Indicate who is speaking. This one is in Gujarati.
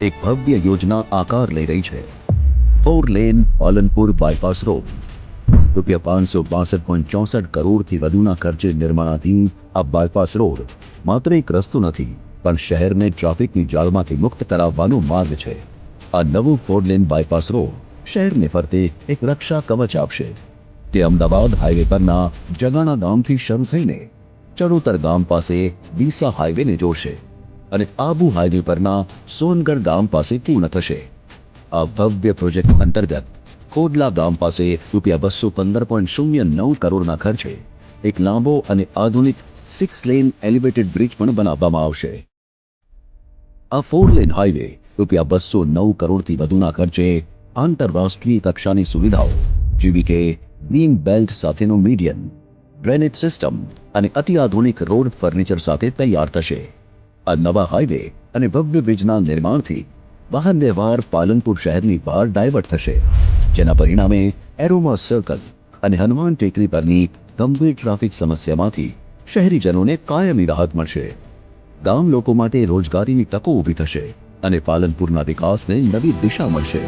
Speaker 1: એક ભવ્ય યોજના આકાર લઈ રહી છે। 4 લેન પાલનપુર બાયપાસ રોડ ₹562.64 કરોડથી વધુના ખર્ચે નિર્માણાધીન આ બાયપાસ રોડ માત્ર એક રસ્તો નથી, પણ શહેરને ટ્રાફિકની જાળમાંથી મુક્ત કરાવવાનો માર્ગ છે। આ નવું 4 લેન બાયપાસ રોડ શહેરને ફરતે એક રક્ષા કવચ આપશે। તે અમદાવાદ હાઈવે પરના જગાણા ગામથી શરૂ થઈને ચરોતર ગામ પાસે ડીસા હાઈવેને જોડશે અને આબુ હાઈવે પરના સોનગઢ ગામ પાસે પૂર્ણ થશે। આ ભવ્ય પ્રોજેક્ટ અંતર્ગત કોડલા ગામ પાસે ₹215.09 કરોડના ખર્ચે એક લાંબો અને આધુનિક 6 લેન એલિવેટેડ બ્રિજ પણ બનાવવામાં આવશે। આ 4 લેન હાઈવે ₹209 કરોડથી વધુના ખર્ચે આંતરરાષ્ટ્રીય કક્ષાની સુવિધાઓ જેવી કે બીમ બેલ્ટ સાથેનો મીડિયન, ડ્રેનેજ સિસ્ટમ અને અત્યાધુનિક રોડ ફર્નિચર સાથે તૈયાર થશે। આ નવા હાઈવે અને ભવ્ય બ્રિજના નિર્માણથી વાહન વ્યવહાર પાલનપુર શહેરની બહાર ડાયવર્ટ થશે, જેના પરિણામે એરોમા સર્કલ અને હનુમાન ટેકરી પરની ગંભીર ટ્રાફિક સમસ્યામાંથી શહેરીજનોને કાયમી રાહત મળશે। ગામ લોકો માટે રોજગારીની તકો ઊભી થશે અને પાલનપુરના વિકાસને નવી દિશા મળશે।